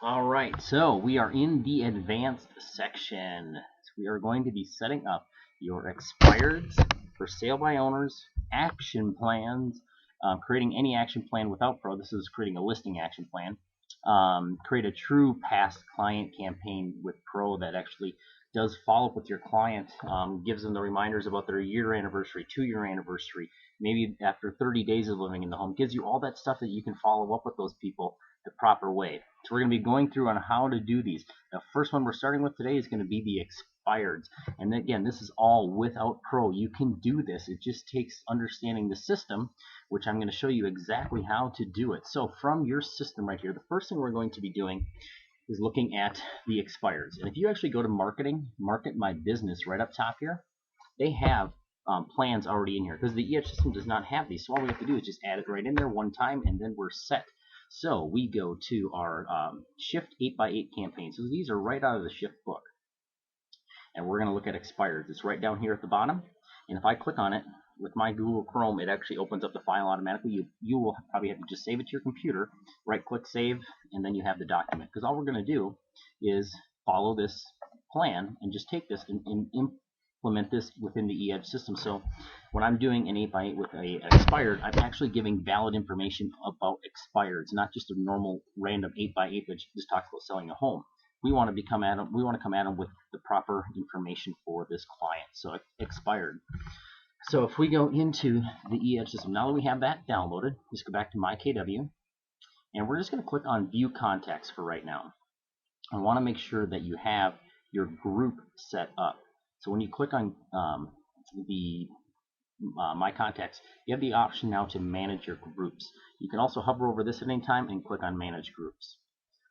Alright, so we are in the advanced section. So we are going to be setting up your expireds for sale by owners, action plans, creating any action plan without Pro. This is creating a listing action plan. Create a true past client campaign with Pro that actually does follow up with your client, gives them the reminders about their year anniversary, 2-year anniversary, maybe after 30 days of living in the home. Gives you all that stuff that you can follow up with those people the proper way. So we're going to be going through on how to do these. The first one we're starting with today is going to be the expireds. And again, this is all without Pro. You can do this. It just takes understanding the system, which I'm going to show you exactly how to do it. So from your system right here, the first thing we're going to be doing is looking at the expireds. And if you actually go to marketing, market my business right up top here, they have plans already in here because the eEdge system does not have these. So all we have to do is just add it right in there one time and then we're set. So we go to our Shift 8x8 campaign. So these are right out of the Shift book. And we're going to look at expireds. It's right down here at the bottom. And if I click on it with my Google Chrome, it actually opens up the file automatically. You will probably have to just save it to your computer, right click save, and then you have the document. Because all we're going to do is follow this plan and just take this and implement this within the eEdge system. So when I'm doing an 8x8 with a expired, I'm actually giving valid information about expireds, not just a normal random 8x8 that just talks about selling a home. We want to come at them with the proper information for this client. So expired. So if we go into the eEdge system, now that we have that downloaded, just go back to my KW, and we're just going to click on View Contacts for right now. I want to make sure that you have your group set up. So when you click on My Contacts, you have the option now to manage your groups. You can also hover over this at any time and click on Manage Groups.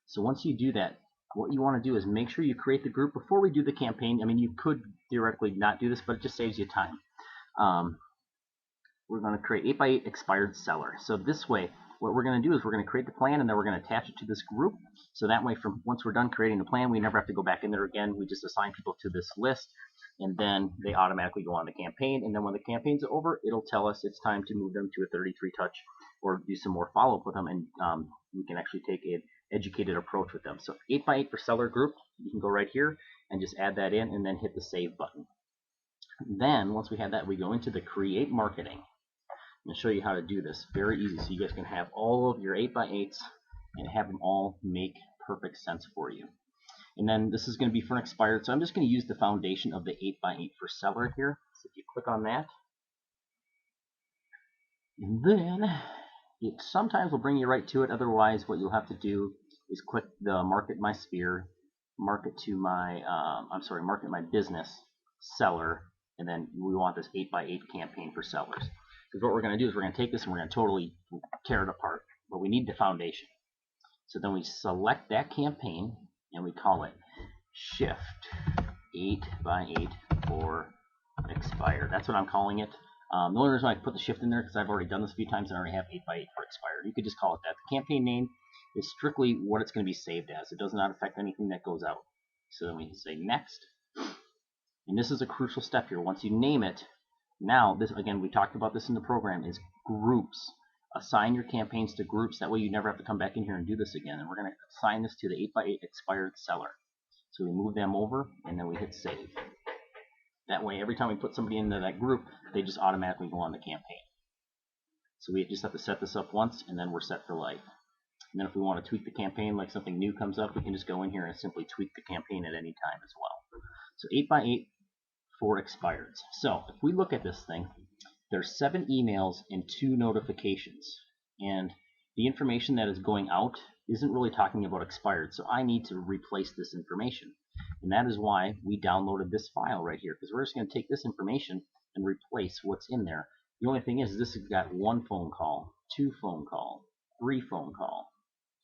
So once you do that, what you want to do is make sure you create the group before we do the campaign. I mean, you could theoretically not do this, but it just saves you time. We're going to create 8x8 expired seller. So this way, what we're going to do is we're going to create the plan and then we're going to attach it to this group. So that way, once we're done creating the plan, we never have to go back in there again. We just assign people to this list, and then they automatically go on the campaign. And then when the campaign's over, it'll tell us it's time to move them to a 33 touch or do some more follow-up with them, and we can actually take an educated approach with them. So 8x8 for seller group, you can go right here and just add that in and then hit the save button. Then once we have that, we go into the create marketing. I'm going to show you how to do this. Very easy, so you guys can have all of your 8x8s and have them all make perfect sense for you. And then this is going to be for an expired, so I'm just going to use the foundation of the 8x8 for seller here. So if you click on that, and then it sometimes will bring you right to it. Otherwise, what you'll have to do is click the market my sphere, market to my market my business seller, and then we want this 8x8 campaign for sellers. Because what we're going to do is we're going to take this and we're going to totally tear it apart, but we need the foundation. So then we select that campaign and we call it Shift 8x8 for expired. That's what I'm calling it. The only reason I put the shift in there because I've already done this a few times and I already have 8x8 for expired. You could just call it that. The campaign name is strictly what it's going to be saved as. It does not affect anything that goes out. So then we can say next. And this is a crucial step here. Once you name it, now this, again, we talked about this in the program, is groups. Assign your campaigns to groups. That way you never have to come back in here and do this again. And we're going to assign this to the 8x8 expired seller. So we move them over and then we hit save. That way, every time we put somebody into that group, they just automatically go on the campaign. So we just have to set this up once, and then we're set for life. And then if we want to tweak the campaign, like something new comes up, we can just go in here and simply tweak the campaign at any time as well. So 8x8 for expireds. So if we look at this thing, there's 7 emails and 2 notifications. And the information that is going out isn't really talking about expired, so I need to replace this information. And that is why we downloaded this file right here, because we're just going to take this information and replace what's in there. The only thing is this has got 1 phone call, 2 phone call, 3 phone call,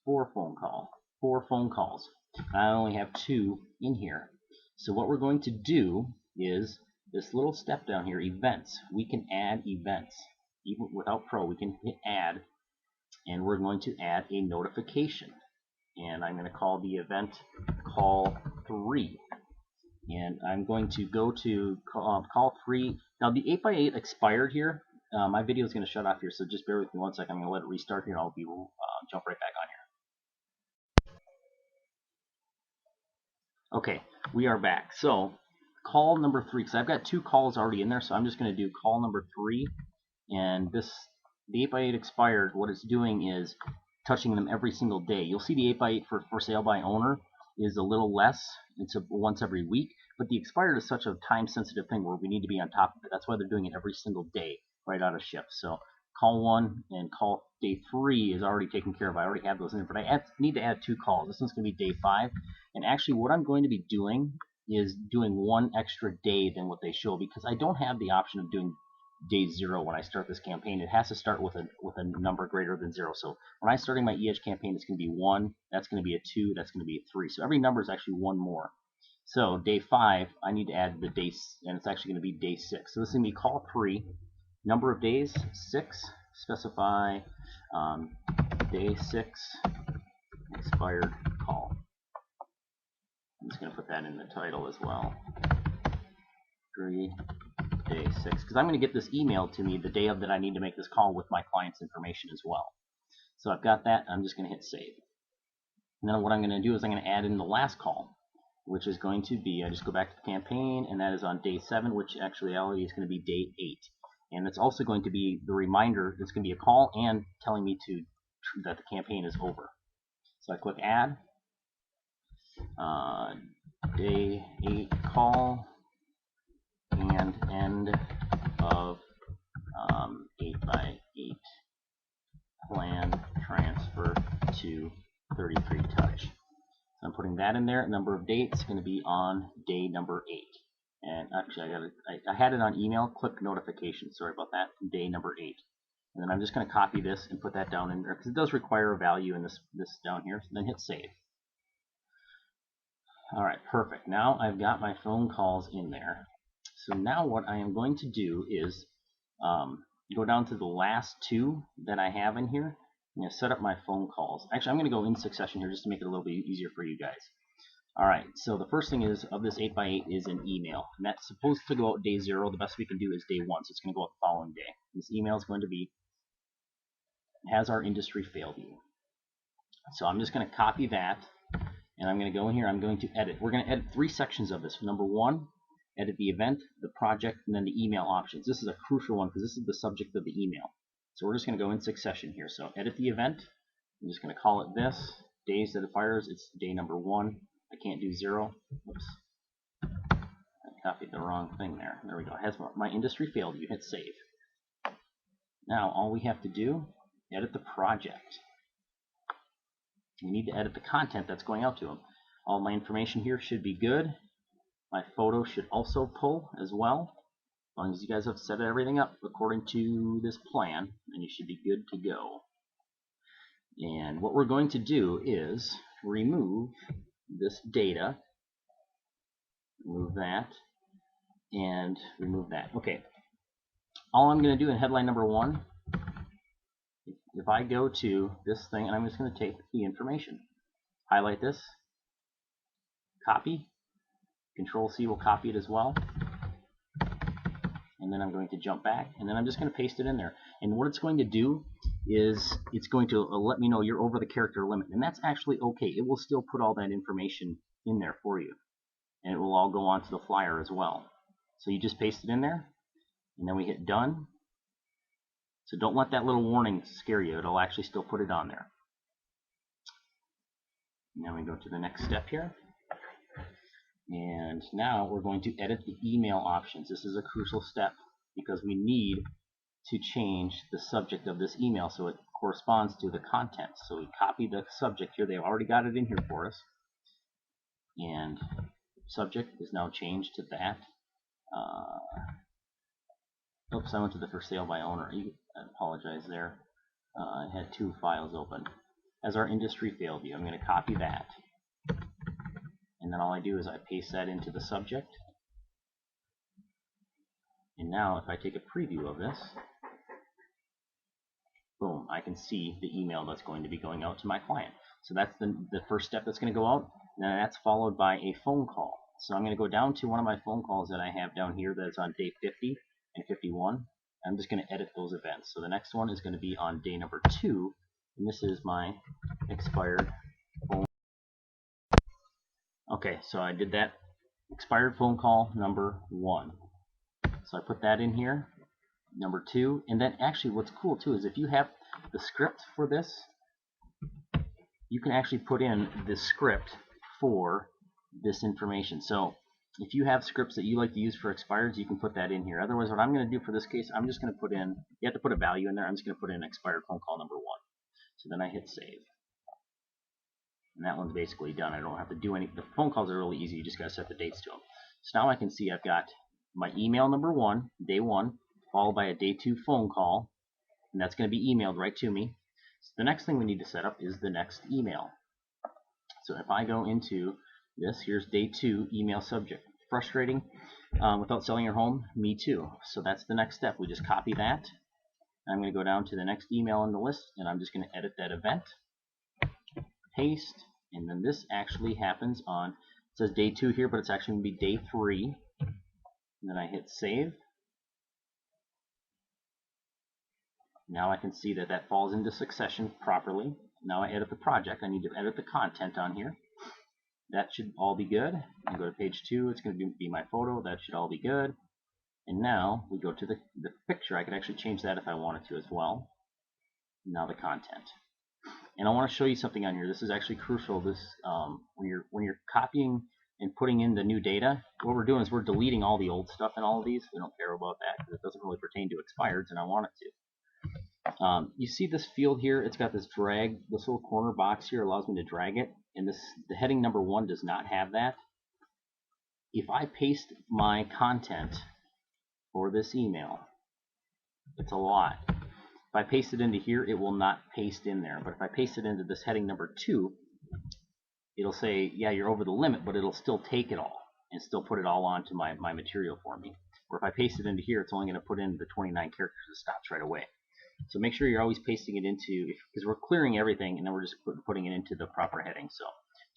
4 phone call, 4 phone calls. I only have 2 in here. So what we're going to do is this little step down here, events. We can add events. Even without Pro, we can hit add, and we're going to add a notification. And I'm going to call the event call 3. And I'm going to go to call 3. Now the 8x8 expired here. My video is going to shut off here, so just bear with me one second. I'm going to let it restart here, and I'll be jump right back on here. Okay, we are back. So call number 3, because I've got 2 calls already in there, so I'm just going to do call number 3. And the 8x8 expired, what it's doing is touching them every single day. You'll see the 8x8 for sale by owner is a little less. It's once every week, but the expired is such a time-sensitive thing where we need to be on top of it. That's why they're doing it every single day right out of shift. So call 1 and call day 3 is already taken care of. I already have those in there, but I need to add 2 calls. This one's going to be day 5, and actually what I'm going to be doing is doing 1 extra day than what they show, because I don't have the option of doing day 0 when I start this campaign. It has to start with a number greater than 0. So when I'm starting my eEdge campaign, it's going to be 1, that's going to be a 2, that's going to be a 3. So every number is actually 1 more. So day 5, I need to add the day, and it's actually going to be day 6. So this is going to be call 3, number of days 6, specify day 6 expired call. I'm just going to put that in the title as well. 3 day 6, because I'm going to get this email to me the day of that I need to make this call with my client's information as well. So I've got that. I'm just going to hit save. And then what I'm going to do is I'm going to add in the last call, which is going to be, I just go back to the campaign, and that is on day 7, which actually is going to be day 8. And it's also going to be the reminder. It's going to be a call and telling me that the campaign is over. So I click add, day 8 call, and end of 8x8 plan transfer to 33 touch. So I'm putting that in there. Number of dates going to be on day number 8. And actually, I had it on email. Click notification. Sorry about that. Day number 8. And then I'm just going to copy this and put that down in there, because it does require a value in this down here. So then hit save. All right, perfect. Now I've got my phone calls in there. So now what I am going to do is go down to the last 2 that I have in here. I'm going to set up my phone calls. Actually, I'm going to go in succession here just to make it a little bit easier for you guys. All right, so the first thing is of this 8x8 is an email, and that's supposed to go out day 0. The best we can do is day 1, so it's going to go out the following day. This email is going to be, has our industry failed you? So I'm just going to copy that, and I'm going to go in here. I'm going to edit. We're going to edit 3 sections of this. Number 1, edit the event, the project, and then the email options. This is a crucial one because this is the subject of the email. So we're just going to go in succession here. So edit the event. I'm just going to call it this. Days that it fires, it's day number 1. I can't do 0. Oops. I copied the wrong thing there. There we go. It has my industry failed you. Hit save. Now all we have to do, edit the project. We need to edit the content that's going out to them. All my information here should be good. My photo should also pull as well. As long as you guys have set everything up according to this plan, then you should be good to go. And what we're going to do is remove this data, remove that, and remove that. Okay. All I'm going to do in headline number 1, if I go to this thing, and I'm just going to take the information, highlight this, copy, Control-C will copy it as well. And then I'm going to jump back, and then I'm just going to paste it in there. And what it's going to do is it's going to let me know you're over the character limit, and that's actually okay. It will still put all that information in there for you, and it will all go onto the flyer as well. So you just paste it in there, and then we hit done. So don't let that little warning scare you. It'll actually still put it on there. Now we go to the next step here. And now we're going to edit the email options. This is a crucial step because we need to change the subject of this email so it corresponds to the content. So we copy the subject here. They've already got it in here for us. And subject is now changed to that. Oops, I went to the for sale by owner. I apologize there. I had 2 files open. As our industry failed you, I'm going to copy that. And then all I do is I paste that into the subject. And now if I take a preview of this, boom, I can see the email that's going to be going out to my client. So that's the first step that's going to go out. And then that's followed by a phone call. So I'm going to go down to one of my phone calls that I have down here that's on day 50 and 51. I'm just going to edit those events. So the next one is going to be on day number 2. And this is my expired phone. Okay, so I did that expired phone call number 1. So I put that in here, number 2, and then actually what's cool too is if you have the script for this, you can actually put in the script for this information. So if you have scripts that you like to use for expireds, you can put that in here. Otherwise, what I'm going to do for this case, I'm just going to put in, you have to put a value in there, I'm just going to put in expired phone call number 1. So then I hit save. And that one's basically done. I don't have to do any, the phone calls are really easy, you just got to set the dates to them. So now I can see I've got my email number 1, day 1, followed by a day 2 phone call, and that's going to be emailed right to me. So the next thing we need to set up is the next email. So if I go into this, here's day 2, email subject. Frustrating without selling your home? Me too. So that's the next step. We just copy that. I'm going to go down to the next email in the list, and I'm just going to edit that event. Paste, and then this actually happens on, it says day 2 here, but it's actually going to be day 3. And then I hit save. Now I can see that that falls into succession properly. Now I edit the project. I need to edit the content on here. That should all be good. I go to page 2. It's going to be my photo. That should all be good. And now we go to the picture. I could actually change that if I wanted to as well. Now the content. And I want to show you something on here. This is actually crucial. This when you're copying and putting in the new data, what we're doing is we're deleting all the old stuff in all of these. We don't care about that because it doesn't really pertain to expireds, and I want it to. You see this field here? It's got this drag. This little corner box here allows me to drag it, and the heading number 1 does not have that. If I paste my content for this email, it's a lot. If I paste it into here, it will not paste in there. But if I paste it into this heading number 2, it'll say, yeah, you're over the limit, but it'll still take it all and still put it all onto my material for me. Or if I paste it into here, it's only going to put in the 29 characters. It stops right away. So make sure you're always pasting it into, because we're clearing everything and then we're just putting it into the proper heading. So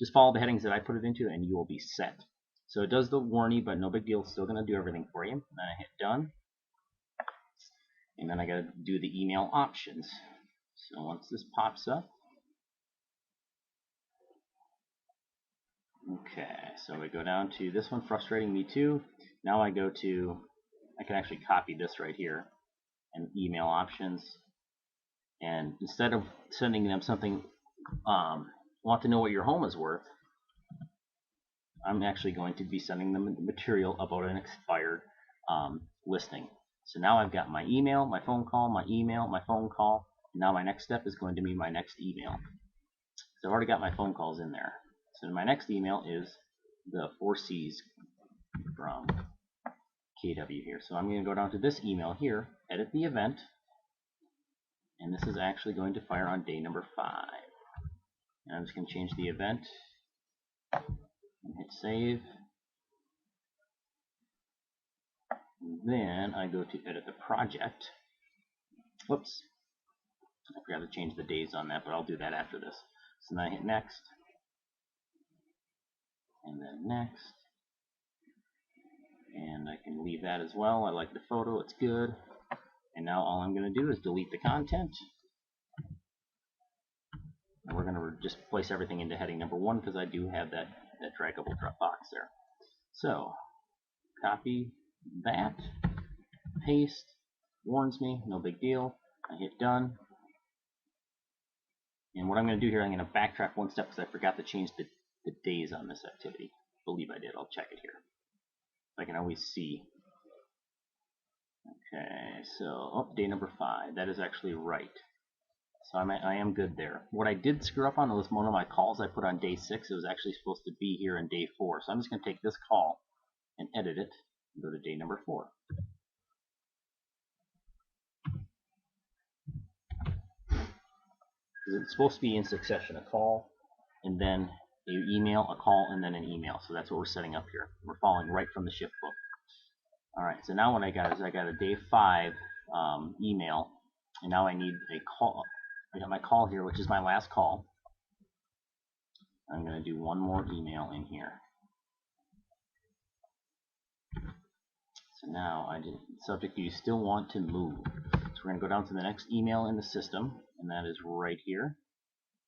just follow the headings that I put it into and you will be set. So it does the warning, but no big deal. It's still going to do everything for you. And then I hit done. And then I got to do the email options. So once this pops up, okay, so we go down to this one, frustrating me too. Now I go to, I can actually copy this right here, and email options. And instead of sending them something, want to know what your home is worth, I'm actually going to be sending them material about an expired listing. So now I've got my email, my phone call, my email, my phone call. Now my next step is going to be my next email. So I've already got my phone calls in there. So my next email is the 4Cs from KW here. So I'm going to go down to this email here, edit the event, and this is actually going to fire on day number 5. And I'm just going to change the event and hit save. Then I go to edit the project. Whoops, I forgot to change the days on that, but I'll do that after this. So then I hit next, and then next, and I can leave that as well. I like the photo, it's good. And now all I'm going to do is delete the content. And we're going to just place everything into heading number 1 because I do have that draggable drop box there. So copy that, paste, warns me, no big deal. I hit done. And what I'm going to do here, I'm going to backtrack one step because I forgot to change the days on this activity. I believe I did. I'll check it here. I can always see. Okay, so day number 5. That is actually right. So I am good there. What I did screw up on was one of my calls I put on day 6. It was actually supposed to be here in day 4. So I'm just going to take this call and edit it and go to day number 4. It's supposed to be in succession, a call, and then an email, a call, and then an email. So that's what we're setting up here. We're following right from the shift book. Alright, so now what I got is I got a day 5 email, and now I need a call. I got my call here, which is my last call. I'm going to do one more email in here. So now I did subject, do you still want to move? So we're going to go down to the next email in the system, and that is right here.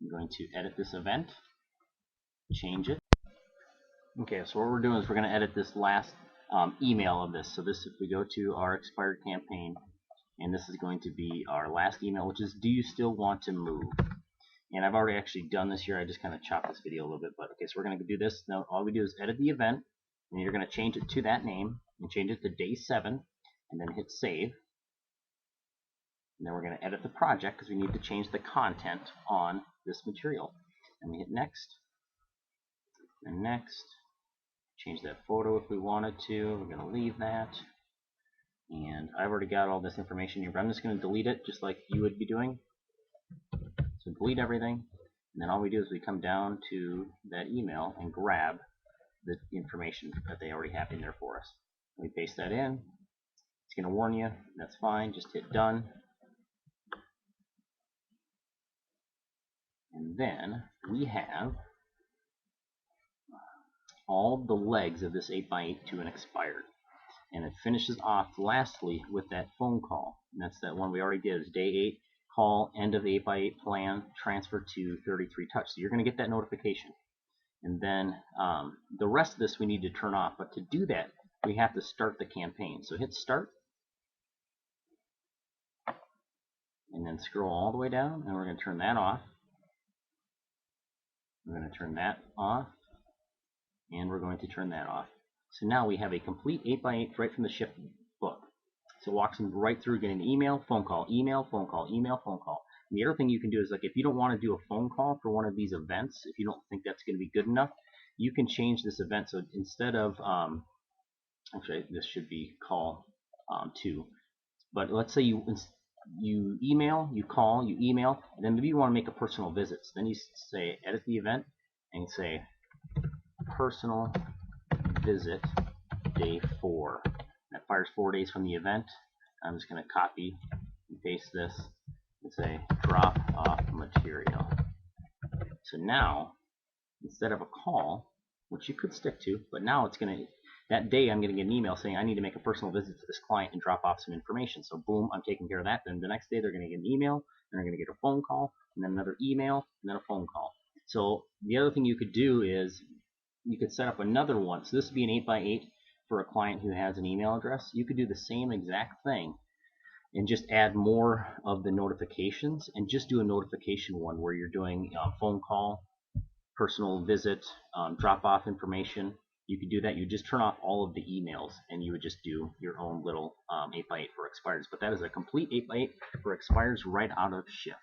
I'm going to edit this event, change it, Okay, so what we're doing is we're going to edit this last email of this. So this, if we go to our expired campaign, and this is going to be our last email, which is, do you still want to move? And I've already actually done this here. I just kind of chopped this video a little bit, but okay, so we're going to do this. Now all we do is edit the event, and you're going to change it to that name, and change it to day 7, and then hit save. And then we're going to edit the project because we need to change the content on this material. And we hit next, and next. Change that photo if we wanted to. We're going to leave that. And I've already got all this information here, but I'm just going to delete it just like you would be doing. So delete everything. And then all we do is we come down to that email and grab the information that they already have in there for us. We paste that in. It's going to warn you. That's fine. Just hit done. And then we have all the legs of this 8x8 to an expired. And it finishes off lastly with that phone call. And that's that one we already did. It's day 8, call, end of 8x8 plan, transfer to 33 touch. So you're going to get that notification. And then the rest of this we need to turn off. But to do that, we have to start the campaign. So hit start. And then scroll all the way down. And we're going to turn that off. We're going to turn that off. And we're going to turn that off. So now we have a complete 8x8 right from the ship book. So it walks them right through getting the email, phone call, email, phone call, email, phone call. And the other thing you can do is, like, if you don't want to do a phone call for one of these events, if you don't think that's going to be good enough, you can change this event. So instead of, actually this should be call 2. But let's say you email, you call, you email, and then maybe you want to make a personal visit. So then you say edit the event and say personal visit day 4. That fires 4 days from the event. I'm just going to copy and paste this and say drop off material. So now, instead of a call, which you could stick to, but now it's going to, that day I'm going to get an email saying I need to make a personal visit to this client and drop off some information. So boom, I'm taking care of that. Then the next day they're going to get an email, and they're going to get a phone call, and then another email, and then a phone call. So the other thing you could do is you could set up another one. So this would be an 8x8 for a client who has an email address. You could do the same exact thing and just add more of the notifications and just do a notification one where you're doing phone call, personal visit, drop off information. You could do that. You just turn off all of the emails and you would just do your own little 8x8 for expires. But that is a complete 8x8 for expires right out of Shift.